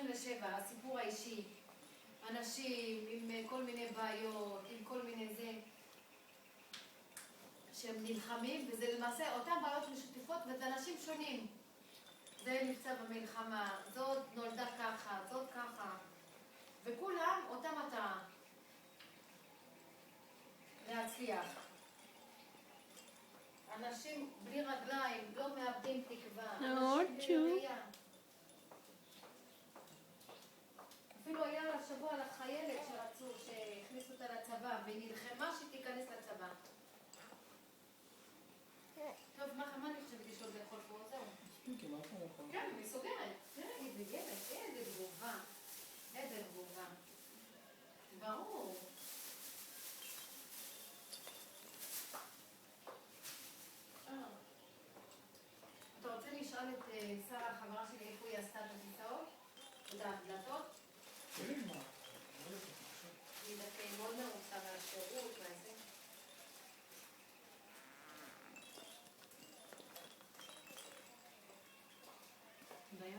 27, הסיפור האישי. אנשים עם כל מיני בעיות, עם כל מיני זה, שהם נלחמים, וזה למעשה אותם בעיות משותפות, וזה אנשים שונים. זה נפצע במלחמה, זאת נולדה ככה, זאת ככה, וכולם אותה מטרה. להצליח. אנשים בלי רגליים, לא מאבדים תקווה. אנשים בלי ראייה. אפילו היה השבוע לחיילת שרצו, שהכניסו אותה לצבא, והיא נלחמה שתיכנס לצבא. טוב, מה אני חושבת לשאול לאכול פה? זהו. מספיק, מה אתה יכול? כן, אני סוגרת. תראה, איזה ילד, איזה תגובה. איזה תגובה. ברור. אתה רוצה לשאול את שרה, החברה שלי, איפה היא עשתה את הכיסאות? את ההדלתות? תראי מה. היא דווקא מאוד מרוצה מהשירות, מהזה. בעיה?